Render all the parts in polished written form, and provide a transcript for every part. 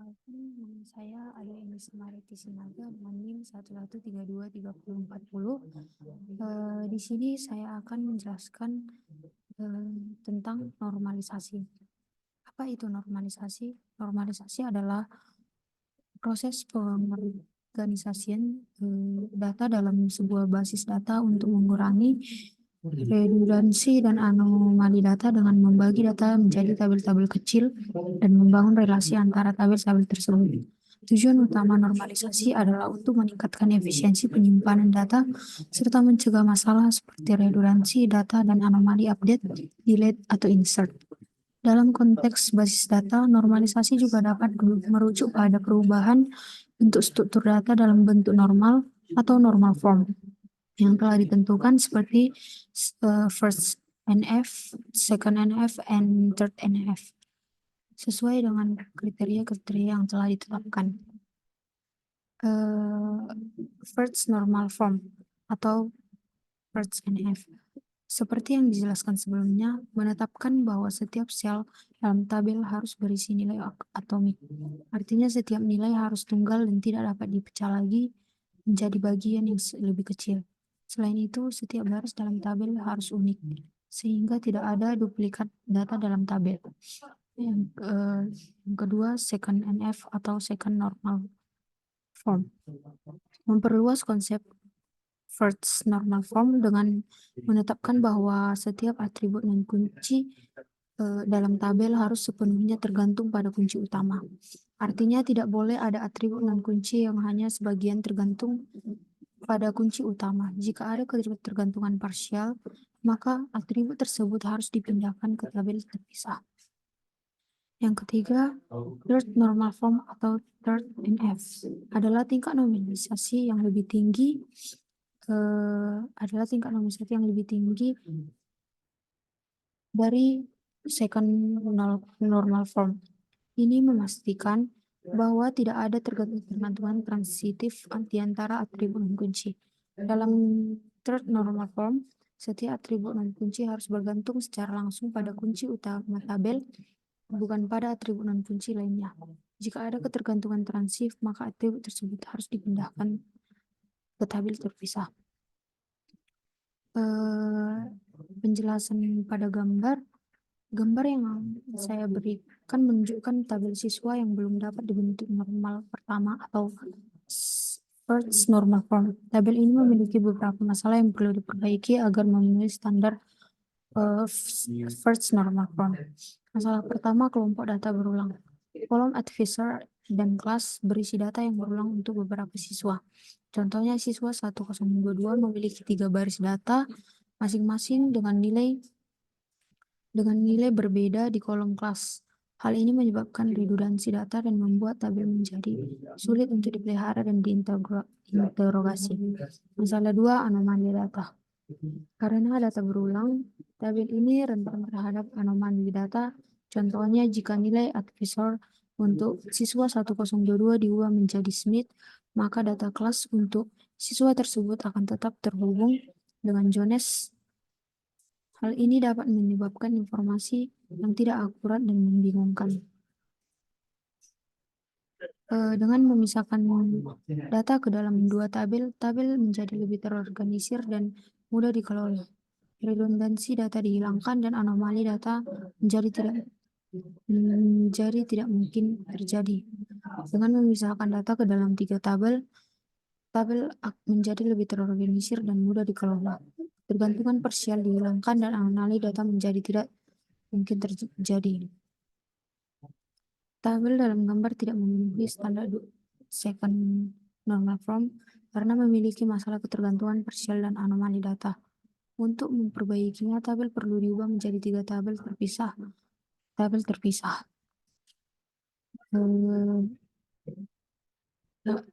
Nama saya Ade Enis Mariti Sinaga dengan NIM 11323040. Di sini saya akan menjelaskan tentang normalisasi. Apa itu normalisasi? Normalisasi adalah proses pengorganisasian data dalam sebuah basis data untuk mengurangi redundansi dan anomali data dengan membagi data menjadi tabel-tabel kecil dan membangun relasi antara tabel-tabel tersebut. Tujuan utama normalisasi adalah untuk meningkatkan efisiensi penyimpanan data serta mencegah masalah seperti redundansi data dan anomali update, delete, atau insert. Dalam konteks basis data, normalisasi juga dapat merujuk pada perubahan bentuk struktur data dalam bentuk normal atau normal form yang telah ditentukan seperti first NF, second NF, and third NF sesuai dengan kriteria-kriteria yang telah ditetapkan. First normal form atau first NF. Seperti yang dijelaskan sebelumnya, menetapkan bahwa setiap sel dalam tabel harus berisi nilai atomik. Artinya setiap nilai harus tunggal dan tidak dapat dipecah lagi menjadi bagian yang lebih kecil. Selain itu, setiap baris dalam tabel harus unik, sehingga tidak ada duplikat data dalam tabel. Yang kedua, second NF atau second normal form. Memperluas konsep first normal form dengan menetapkan bahwa setiap atribut dan kunci dalam tabel harus sepenuhnya tergantung pada kunci utama. Artinya tidak boleh ada atribut dan kunci yang hanya sebagian tergantung pada kunci utama. Jika ada ketergantungan parsial, maka atribut tersebut harus dipindahkan ke tabel terpisah. Yang ketiga, third normal form atau third NF adalah tingkat normalisasi yang lebih tinggi dari second normal form. Ini memastikan bahwa tidak ada tergantungan transitif di antara atribut dan kunci. Dalam third normal form, setiap atribut dan kunci harus bergantung secara langsung pada kunci utama tabel, bukan pada atribut dan kunci lainnya. Jika ada ketergantungan transitif, maka atribut tersebut harus dipindahkan ke tabel terpisah. Penjelasan pada gambar yang saya berikan menunjukkan tabel siswa yang belum dapat dibentuk normal pertama atau first normal form. Tabel ini memiliki beberapa masalah yang perlu diperbaiki agar memenuhi standar first normal form. Masalah pertama, kelompok data berulang. Kolom advisor dan kelas berisi data yang berulang untuk beberapa siswa. Contohnya, siswa 1022 memiliki 3 baris data masing-masing dengan nilai berbeda di kolom kelas. Hal ini menyebabkan redundansi data dan membuat tabel menjadi sulit untuk dipelihara dan diinterogasi. Masalah 2, anomali data. Karena data berulang, tabel ini rentan terhadap anomali data. Contohnya, jika nilai advisor untuk siswa 1022 diubah menjadi Smith, maka data kelas untuk siswa tersebut akan tetap terhubung dengan Jones. Hal ini dapat menyebabkan informasi yang tidak akurat dan membingungkan. Dengan memisahkan data ke dalam dua tabel menjadi lebih terorganisir dan mudah dikelola. Redundansi data dihilangkan dan anomali data menjadi tidak mungkin terjadi. Dengan memisahkan data ke dalam 3 tabel menjadi lebih terorganisir dan mudah dikelola. Tergantungan parsial dihilangkan dan anomali data menjadi tidak mungkin terjadi. Tabel dalam gambar tidak memenuhi standar second normal form karena memiliki masalah ketergantungan parsial dan anomali data. Untuk memperbaikinya, tabel perlu diubah menjadi 3 tabel terpisah.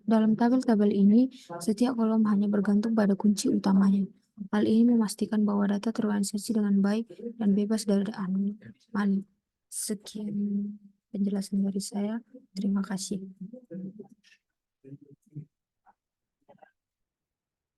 Dalam tabel-tabel ini, setiap kolom hanya bergantung pada kunci utamanya. Hal ini memastikan bahwa data terorganisasi dengan baik dan bebas dari anomali. Sekian penjelasan dari saya. Terima kasih.